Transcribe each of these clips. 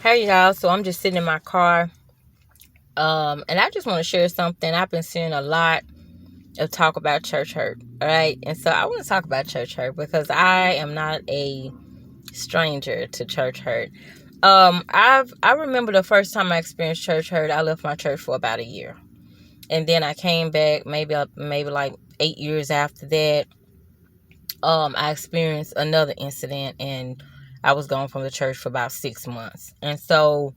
Hey y'all, so I'm just sitting in my car, and I just want to share something. I've been seeing a lot of talk about church hurt, all right? And so I want to talk about church hurt because I am not a stranger to church hurt. I remember the first time I experienced church hurt. I left my church for about a year, and then I came back maybe like 8 years after that. I experienced another incident, and I was gone from the church for about 6 months, and so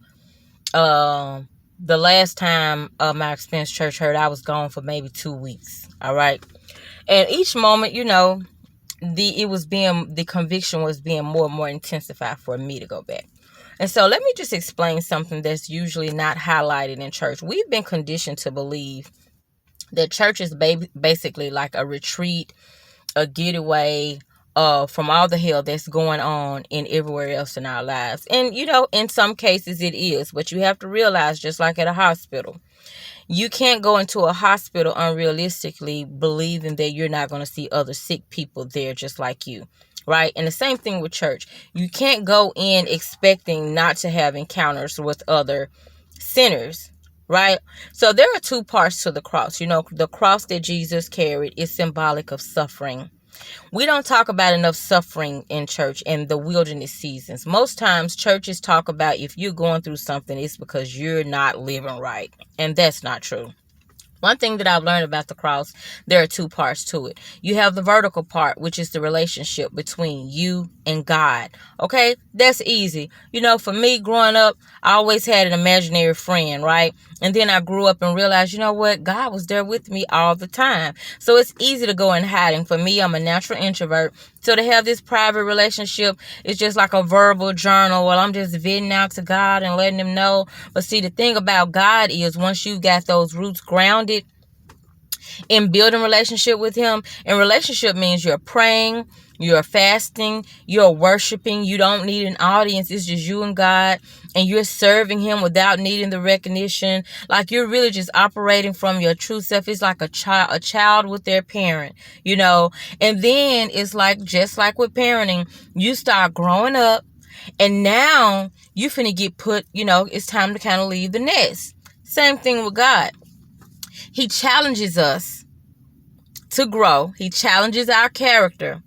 the last time I experienced church hurt, I was gone for maybe 2 weeks. All right. And each moment, the conviction was being more and more intensified for me to go back. And so let me just explain something that's usually not highlighted in church. We've been conditioned to believe that church is basically like a retreat, a getaway from all the hell that's going on in everywhere else in our lives. And, in some cases it is, but you have to realize, just like at a hospital, you can't go into a hospital unrealistically believing that you're not going to see other sick people there just like you. Right? And the same thing with church. You can't go in expecting not to have encounters with other sinners. Right? So there are two parts to the cross. The cross that Jesus carried is symbolic of suffering. We don't talk about enough suffering in church in the wilderness seasons. Most times churches talk about if you're going through something, it's because you're not living right. And that's not true. One thing that I've learned about the cross, there are two parts to it. You have the vertical part, which is the relationship between you and God. Okay, that's easy. For me growing up, I always had an imaginary friend, right? And then I grew up and realized, what? God was there with me all the time. So it's easy to go in hiding. For me, I'm a natural introvert. So to have this private relationship is just like a verbal journal. Well, I'm just venting out to God and letting him know. But see, the thing about God is once you got those roots grounded in building relationship with him, and relationship means you're praying, you're fasting, you're worshiping. You don't need an audience. It's just you and God, and you're serving him without needing the recognition. Like you're really just operating from your true self. It's like a child with their parent, and then it's like, just like with parenting, you start growing up, and now you finna get put, it's time to kind of leave the nest. Same thing with God. He challenges us to grow. He challenges our character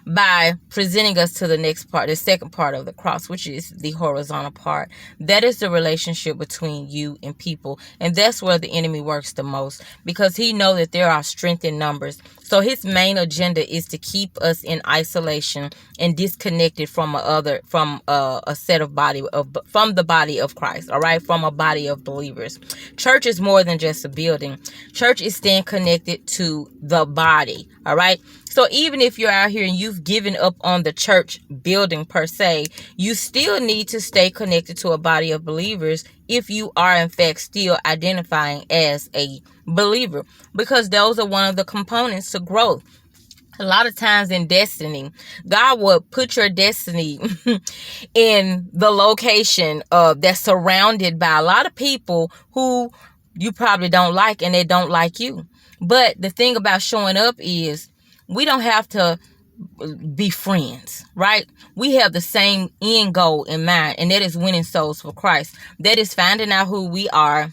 by presenting us to the next part, the second part of the cross, which is the horizontal part. That is the relationship between you and people. And that's where the enemy works the most, because he knows that there are strength in numbers. So his main agenda is to keep us in isolation and disconnected from a set of from the body of Christ. All right. From a body of believers. Church is more than just a building. Church is staying connected to the body. All right. So even if you're out here and you've given up on the church building per se, you still need to stay connected to a body of believers if you are in fact still identifying as a believer, because those are one of the components to growth. A lot of times in destiny, God will put your destiny in the location that's surrounded by a lot of people who you probably don't like, and they don't like you. But the thing about showing up is we don't have to be friends, right? We have the same end goal in mind, and that is winning souls for Christ. That is finding out who we are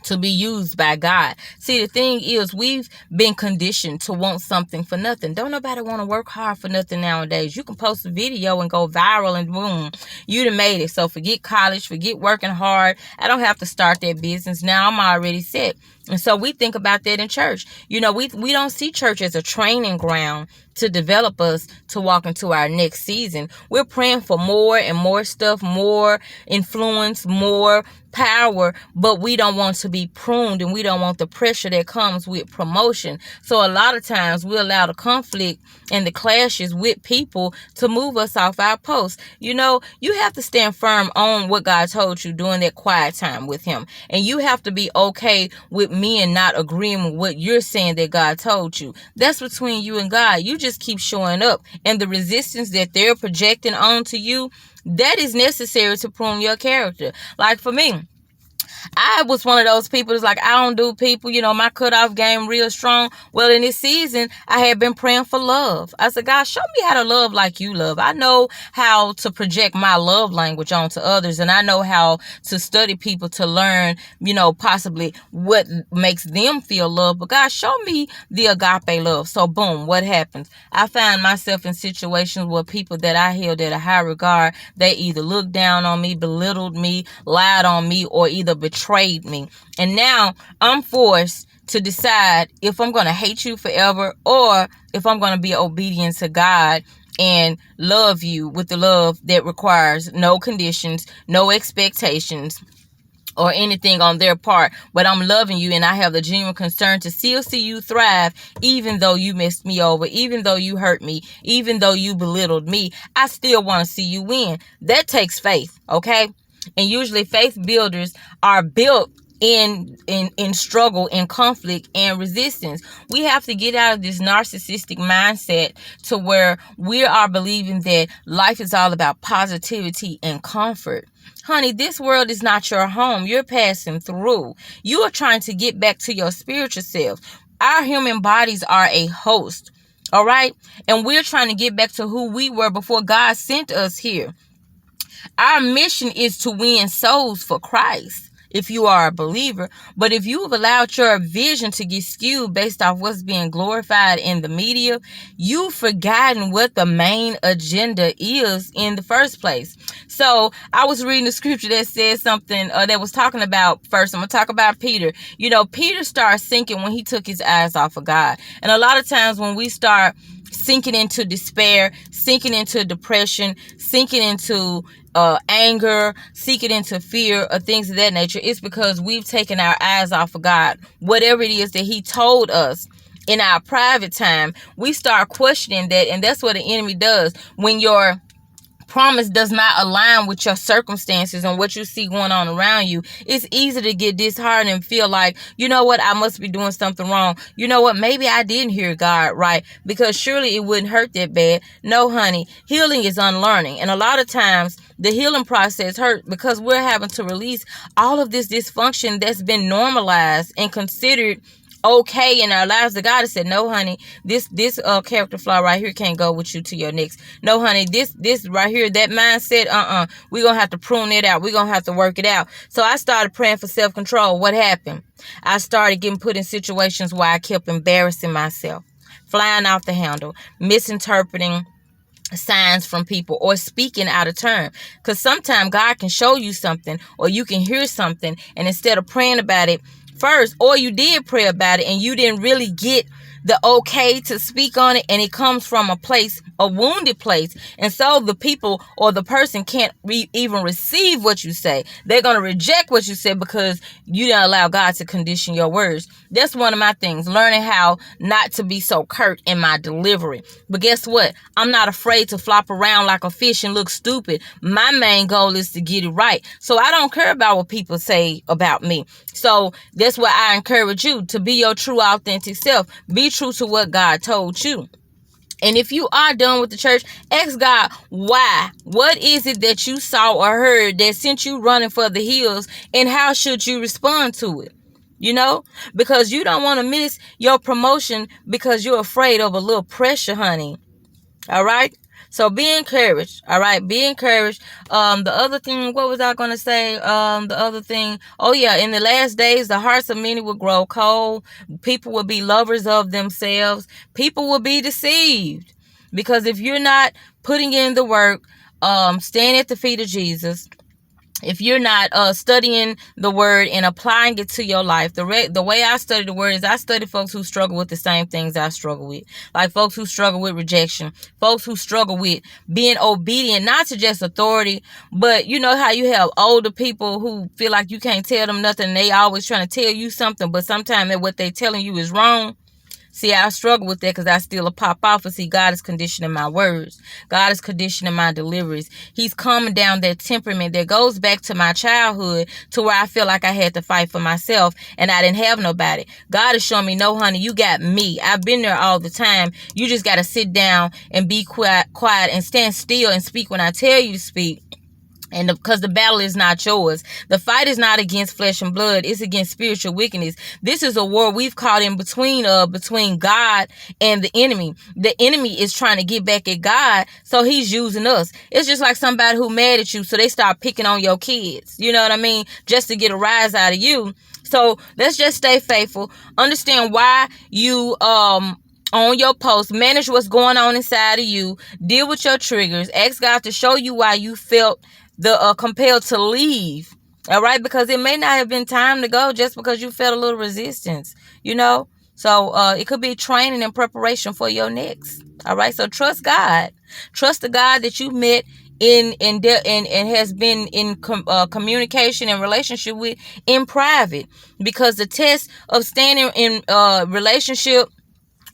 to be used by God. See, the thing is, we've been conditioned to want something for nothing. Don't nobody want to work hard for nothing nowadays. You can post a video and go viral and boom, you done made it. So forget college, forget working hard. I don't have to start that business now. I'm already set. And so we think about that in church. We don't see church as a training ground to develop us to walk into our next season. We're praying for more and more stuff, more influence, more power, but we don't want to be pruned, and we don't want the pressure that comes with promotion. So a lot of times we allow the conflict and the clashes with people to move us off our post. You have to stand firm on what God told you during that quiet time with him. And you have to be okay with men not agreeing with what you're saying that God told you. That's between you and God. You just keep showing up, and the resistance that they're projecting onto you, that is necessary to prune your character. Like for me, I was one of those people that's like, I don't do people, my cutoff game real strong. Well, in this season, I had been praying for love. I said, God, show me how to love like you love. I know how to project my love language onto others, and I know how to study people to learn, possibly what makes them feel love. But God, show me the agape love. So boom, what happens? I find myself in situations where people that I held at a high regard, they either looked down on me, belittled me, lied on me, or either betrayed me. And now I'm forced to decide if I'm going to hate you forever or if I'm going to be obedient to God and love you with the love that requires no conditions, no expectations, or anything on their part, but I'm loving you and I have the genuine concern to still see you thrive, even though you messed me over, even though you hurt me, even though you belittled me. I still want to see you win. That takes faith, okay? And usually faith builders are built in struggle, in conflict, and resistance. We have to get out of this narcissistic mindset to where we are believing that life is all about positivity and comfort. Honey, this world is not your home. You're passing through. You are trying to get back to your spiritual self. Our human bodies are a host, all right? And we're trying to get back to who we were before God sent us here. Our mission is to win souls for Christ, if you are a believer. But if you have allowed your vision to get skewed based off what's being glorified in the media, you've forgotten what the main agenda is in the first place. So I was reading the scripture that says something that was talking about, first I'm going to talk about Peter. Peter started sinking when he took his eyes off of God. And a lot of times when we start sinking into despair, sinking into depression, sinking into anger, sinking into fear, or things of that nature, it's because we've taken our eyes off of God. Whatever it is that he told us in our private time, we start questioning that, and that's what the enemy does. When your promise does not align with your circumstances and what you see going on around you, it's easy to get disheartened and feel like, you know what, I must be doing something wrong. You know what, maybe I didn't hear God right, because surely it wouldn't hurt that bad. No, honey, healing is unlearning. And a lot of times the healing process hurt because we're having to release all of this dysfunction that's been normalized and considered okay in our lives. The God has said, no, honey, this character flaw right here can't go with you to your next. No, honey, this right here, that mindset, we're gonna have to prune it out. We're gonna have to work it out. So I started praying for self-control. What happened? I started getting put in situations where I kept embarrassing myself, flying off the handle, misinterpreting signs from people, or speaking out of turn. Because sometimes God can show you something, or you can hear something, and instead of praying about it first, or you did pray about it and you didn't really get the okay to speak on it, and it comes from a wounded place, and so the people or the person can't even receive what you say. They're going to reject what you said because you didn't allow God to condition your words. That's one of my things, learning how not to be so curt in my delivery. But guess what? I'm not afraid to flop around like a fish and look stupid. My main goal is to get it right. So I don't care about what people say about me. So that's why I encourage you to be your true, authentic self. Be true to what God told you. And if you are done with the church, ask God why. What is it that you saw or heard that sent you running for the hills, and how should you respond to it? Because you don't want to miss your promotion because you're afraid of a little pressure, honey. All right? So be encouraged. All right? Be encouraged. The other thing, what was I going to say? The other thing, oh yeah, in the last days, the hearts of many will grow cold. People will be lovers of themselves. People will be deceived. Because if you're not putting in the work, staying at the feet of Jesus, if you're not studying the word and applying it to your life, the way I study the word is I study folks who struggle with the same things I struggle with. Like folks who struggle with rejection, folks who struggle with being obedient, not to just authority, but you know how you have older people who feel like you can't tell them nothing. They always trying to tell you something, but sometimes what they telling you is wrong. See, I struggle with that because I still pop off. And see, God is conditioning my words. God is conditioning my deliveries. He's calming down that temperament that goes back to my childhood, to where I feel like I had to fight for myself and I didn't have nobody. God is showing me, no, honey, you got me. I've been there all the time. You just got to sit down and be quiet and stand still and speak when I tell you to speak. And because the battle is not yours. The fight is not against flesh and blood. It's against spiritual wickedness. This is a war we've caught in between God and the enemy. The enemy is trying to get back at God, so he's using us. It's just like somebody who mad at you, so they start picking on your kids. You know what I mean? Just to get a rise out of you. So let's just stay faithful. Understand why you on your post. Manage what's going on inside of you. Deal with your triggers. Ask God to show you why you felt the compelled to leave. All right, because it may not have been time to go just because you felt a little resistance, you know. So it could be training and preparation for your next. All right, so trust God. Trust the God that you met and has been in communication and relationship with in private, because the test of standing in relationship,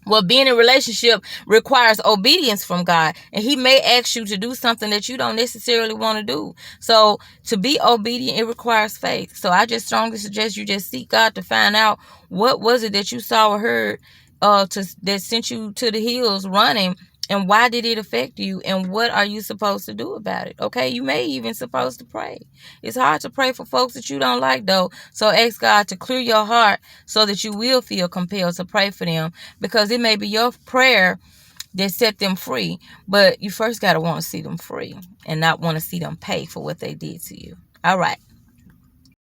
well, being in a relationship requires obedience from God, and he may ask you to do something that you don't necessarily want to do. So to be obedient, it requires faith. So I just strongly suggest you just seek God to find out what was it that you saw or heard that sent you to the hills running, and why did it affect you, and what are you supposed to do about it? Okay, you may even supposed to pray. It's hard to pray for folks that you don't like, though. So ask God to clear your heart so that you will feel compelled to pray for them, because it may be your prayer that set them free, but you first got to want to see them free and not want to see them pay for what they did to you. All right.